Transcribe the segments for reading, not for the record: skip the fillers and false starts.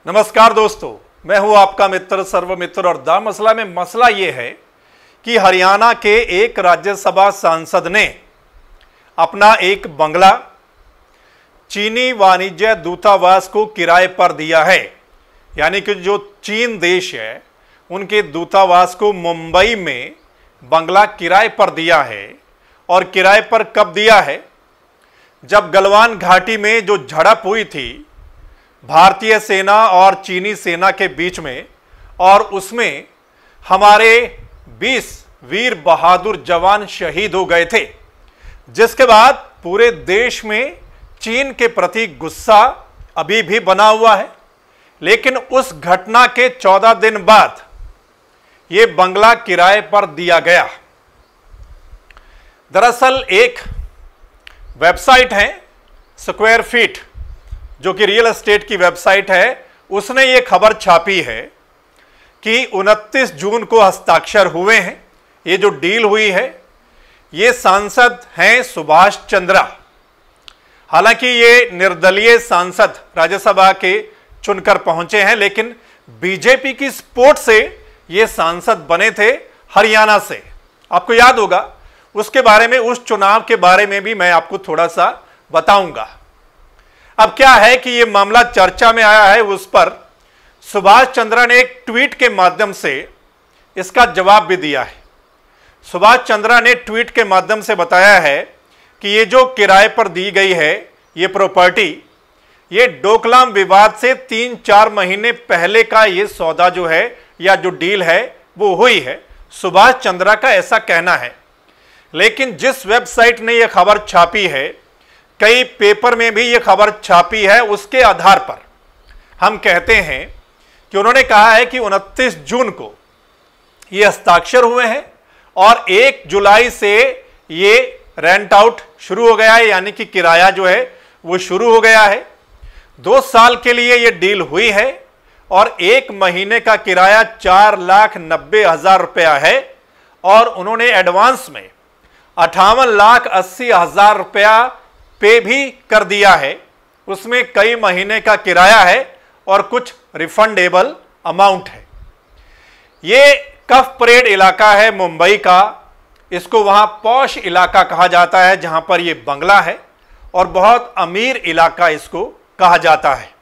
नमस्कार दोस्तों, मैं हूं आपका मित्र सर्वमित्र। और द मसला में मसला यह है कि हरियाणा के एक राज्यसभा सांसद ने अपना एक बंगला चीनी वाणिज्य दूतावास को किराए पर दिया है। यानी कि जो चीन देश है उनके दूतावास को मुंबई में बंगला किराए पर दिया है। और किराए पर कब दिया है? जब गलवान घाटी में जो झड़प हुई थी भारतीय सेना और चीनी सेना के बीच में, और उसमें हमारे 20 वीर बहादुर जवान शहीद हो गए थे, जिसके बाद पूरे देश में चीन के प्रति गुस्सा अभी भी बना हुआ है। लेकिन उस घटना के 14 दिन बाद यह बंगला किराए पर दिया गया। दरअसल एक वेबसाइट है स्क्वायर फीट, जो कि रियल एस्टेट की वेबसाइट है, उसने ये खबर छापी है कि 29 जून को हस्ताक्षर हुए हैं। ये जो डील हुई है, ये सांसद हैं सुभाष चंद्रा। हालांकि ये निर्दलीय सांसद राज्यसभा के चुनकर पहुंचे हैं, लेकिन बीजेपी की सपोर्ट से ये सांसद बने थे हरियाणा से। आपको याद होगा, उसके बारे में, उस चुनाव के बारे में भी मैं आपको थोड़ा सा बताऊंगा। अब क्या है कि यह मामला चर्चा में आया है, उस पर सुभाष चंद्रा ने एक ट्वीट के माध्यम से इसका जवाब भी दिया है। सुभाष चंद्रा ने ट्वीट के माध्यम से बताया है कि ये जो किराए पर दी गई है ये प्रॉपर्टी, ये डोकलाम विवाद से 3-4 महीने पहले का ये सौदा जो है या जो डील है वो हुई है। सुभाष चंद्रा का ऐसा कहना है। लेकिन जिस वेबसाइट ने यह खबर छापी है, कई पेपर में भी यह खबर छापी है, उसके आधार पर हम कहते हैं कि उन्होंने कहा है कि 29 जून को ये हस्ताक्षर हुए हैं और 1 जुलाई से ये रेंट आउट शुरू हो गया है, यानी कि किराया जो है वो शुरू हो गया है। 2 साल के लिए ये डील हुई है और 1 महीने का किराया 4,90,000 रुपया है। और उन्होंने एडवांस में 58,80,000 रुपया पे भी कर दिया है। उसमें कई महीने का किराया है और कुछ रिफंडेबल अमाउंट है। ये कफ परेड इलाका है मुंबई का, इसको वहां पॉश इलाका कहा जाता है जहां पर ये बंगला है, और बहुत अमीर इलाका इसको कहा जाता है।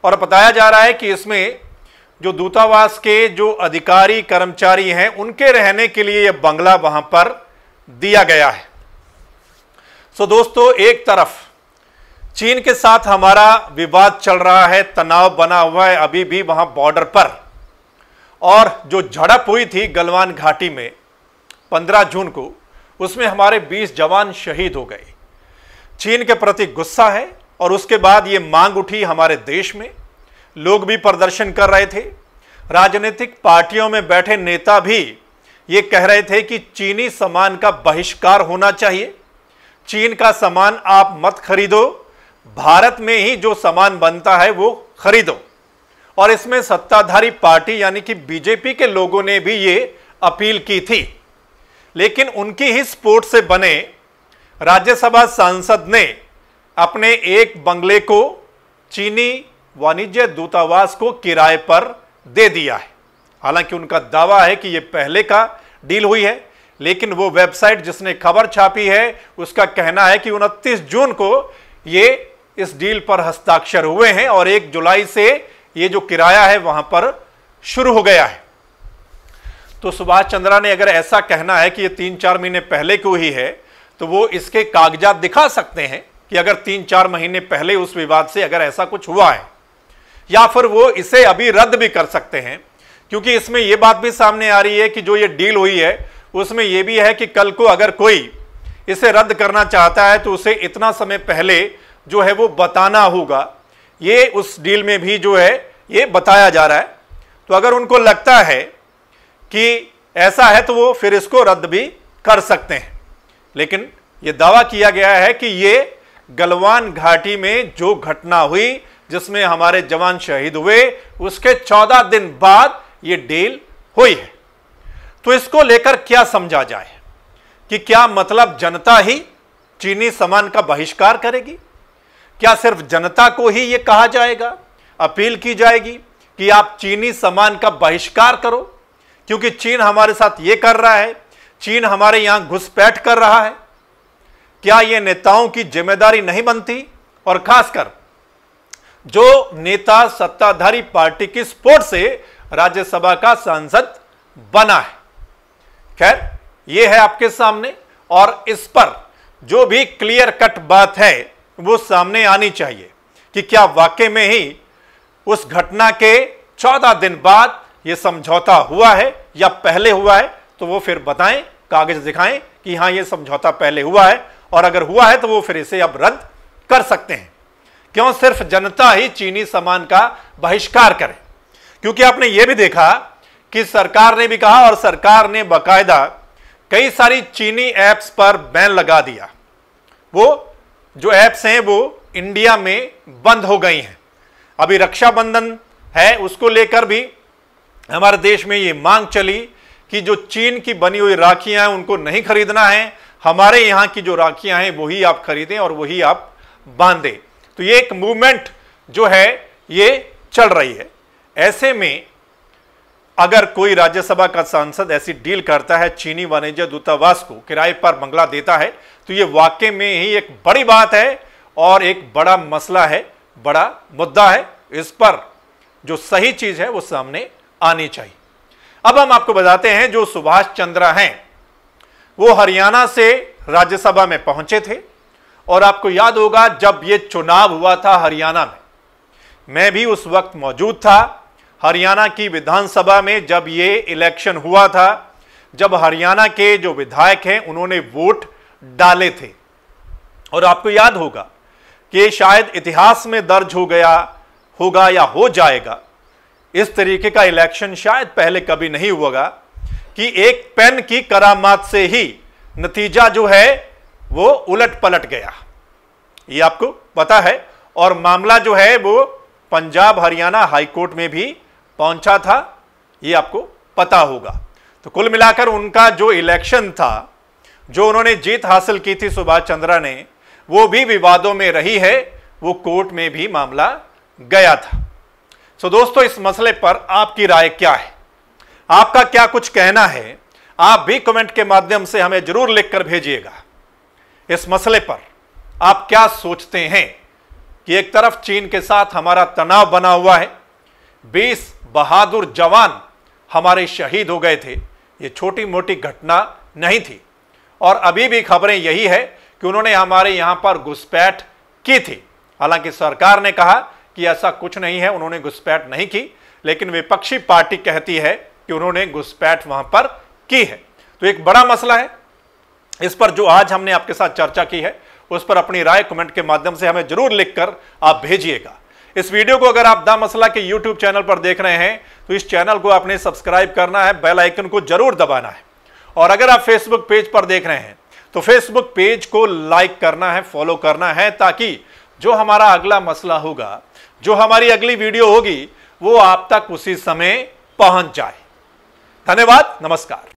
और बताया जा रहा है कि इसमें जो दूतावास के जो अधिकारी कर्मचारी हैं उनके रहने के लिए यह बंगला वहां पर दिया गया है। सो दोस्तों, एक तरफ चीन के साथ हमारा विवाद चल रहा है, तनाव बना हुआ है अभी भी वहां बॉर्डर पर, और जो झड़प हुई थी गलवान घाटी में 15 जून को, उसमें हमारे 20 जवान शहीद हो गए। चीन के प्रति गुस्सा है और उसके बाद ये मांग उठी हमारे देश में, लोग भी प्रदर्शन कर रहे थे। राजनीतिक पार्टियों में बैठे नेता भी ये कह रहे थे कि चीनी सामान का बहिष्कार होना चाहिए, चीन का सामान आप मत खरीदो, भारत में ही जो सामान बनता है वो खरीदो। और इसमें सत्ताधारी पार्टी यानी कि बीजेपी के लोगों ने भी ये अपील की थी। लेकिन उनकी ही सपोर्ट से बने राज्यसभा सांसद ने अपने एक बंगले को चीनी वाणिज्य दूतावास को किराए पर दे दिया है। हालांकि उनका दावा है कि यह पहले का डील हुई है, लेकिन वो वेबसाइट जिसने खबर छापी है उसका कहना है कि 29 जून को ये इस डील पर हस्ताक्षर हुए हैं और 1 जुलाई से ये जो किराया है वहां पर शुरू हो गया है। तो सुभाष चंद्रा ने अगर ऐसा कहना है कि ये 3-4 महीने पहले को ही है, तो वो इसके कागजात दिखा सकते हैं कि अगर 3-4 महीने पहले उस विवाद से अगर ऐसा कुछ हुआ है, या फिर वो इसे अभी रद्द भी कर सकते हैं। क्योंकि इसमें यह बात भी सामने आ रही है कि जो ये डील हुई है उसमें यह भी है कि कल को अगर कोई इसे रद्द करना चाहता है तो उसे इतना समय पहले जो है वो बताना होगा। ये उस डील में भी जो है ये बताया जा रहा है। तो अगर उनको लगता है कि ऐसा है तो वो फिर इसको रद्द भी कर सकते हैं। लेकिन ये दावा किया गया है कि ये गलवान घाटी में जो घटना हुई जिसमें हमारे जवान शहीद हुए, उसके 14 दिन बाद ये डील हुई है। तो इसको लेकर क्या समझा जाए कि क्या मतलब जनता ही चीनी सामान का बहिष्कार करेगी? क्या सिर्फ जनता को ही यह कहा जाएगा? अपील की जाएगी कि आप चीनी सामान का बहिष्कार करो, क्योंकि चीन हमारे साथ ये कर रहा है, चीन हमारे यहां घुसपैठ कर रहा है। क्या यह नेताओं की जिम्मेदारी नहीं बनती? और खासकर जो नेता सत्ताधारी पार्टी की सपोर्ट से राज्यसभा का सांसद बना है। खैर, यह है आपके सामने, और इस पर जो भी क्लियर कट बात है वो सामने आनी चाहिए कि क्या वाकई में ही उस घटना के 14 दिन बाद यह समझौता हुआ है या पहले हुआ है। तो वो फिर बताएं, कागज दिखाएं कि हां यह समझौता पहले हुआ है, और अगर हुआ है तो वो फिर इसे अब रद्द कर सकते हैं। क्यों सिर्फ जनता ही चीनी सामान का बहिष्कार करे? क्योंकि आपने यह भी देखा कि सरकार ने भी कहा, और सरकार ने बाकायदा कई सारी चीनी ऐप्स पर बैन लगा दिया। वो जो ऐप्स हैं वो इंडिया में बंद हो गई हैं। अभी रक्षाबंधन है, उसको लेकर भी हमारे देश में ये मांग चली कि जो चीन की बनी हुई राखियां हैं उनको नहीं खरीदना है, हमारे यहां की जो राखियां हैं वही आप खरीदें और वही आप बांधें। तो ये एक मूवमेंट जो है ये चल रही है। ऐसे में अगर कोई राज्यसभा का सांसद ऐसी डील करता है, चीनी वाणिज्य दूतावास को किराए पर बंगला देता है, तो ये वाकई में ही एक बड़ी बात है और एक बड़ा मसला है, बड़ा मुद्दा है। इस पर जो सही चीज है वो सामने आनी चाहिए। अब हम आपको बताते हैं, जो सुभाष चंद्रा हैं वो हरियाणा से राज्यसभा में पहुंचे थे, और आपको याद होगा जब ये चुनाव हुआ था हरियाणा में, मैं भी उस वक्त मौजूद था। हरियाणा की विधानसभा में जब ये इलेक्शन हुआ था, जब हरियाणा के जो विधायक हैं उन्होंने वोट डाले थे, और आपको याद होगा कि शायद इतिहास में दर्ज हो गया होगा या हो जाएगा, इस तरीके का इलेक्शन शायद पहले कभी नहीं हुआ कि एक पेन की करामात से ही नतीजा जो है वो उलट पलट गया। ये आपको पता है, और मामला जो है वो पंजाब हरियाणा हाईकोर्ट में भी पहुंचा था, ये आपको पता होगा। तो कुल मिलाकर उनका जो इलेक्शन था, जो उन्होंने जीत हासिल की थी सुभाष चंद्रा ने, वो भी विवादों में रही है, वो कोर्ट में भी मामला गया था। सो दोस्तों, इस मसले पर आपकी राय क्या है? आपका क्या कुछ कहना है? आप भी कमेंट के माध्यम से हमें जरूर लिखकर भेजिएगा। इस मसले पर आप क्या सोचते हैं कि एक तरफ चीन के साथ हमारा तनाव बना हुआ है, 20 बहादुर जवान हमारे शहीद हो गए थे, ये छोटी मोटी घटना नहीं थी, और अभी भी खबरें यही है कि उन्होंने हमारे यहां पर घुसपैठ की थी। हालांकि सरकार ने कहा कि ऐसा कुछ नहीं है, उन्होंने घुसपैठ नहीं की, लेकिन विपक्षी पार्टी कहती है कि उन्होंने घुसपैठ वहां पर की है। तो एक बड़ा मसला है। इस पर जो आज हमने आपके साथ चर्चा की है, उस पर अपनी राय कमेंट के माध्यम से हमें जरूर लिखकर आप भेजिएगा। इस वीडियो को अगर आप द मसला के YouTube चैनल पर देख रहे हैं तो इस चैनल को आपने सब्सक्राइब करना है, बेल आइकन को जरूर दबाना है, और अगर आप फेसबुक पेज पर देख रहे हैं तो फेसबुक पेज को लाइक करना है, फॉलो करना है, ताकि जो हमारा अगला मसला होगा, जो हमारी अगली वीडियो होगी, वो आप तक उसी समय पहुंच जाए। धन्यवाद, नमस्कार।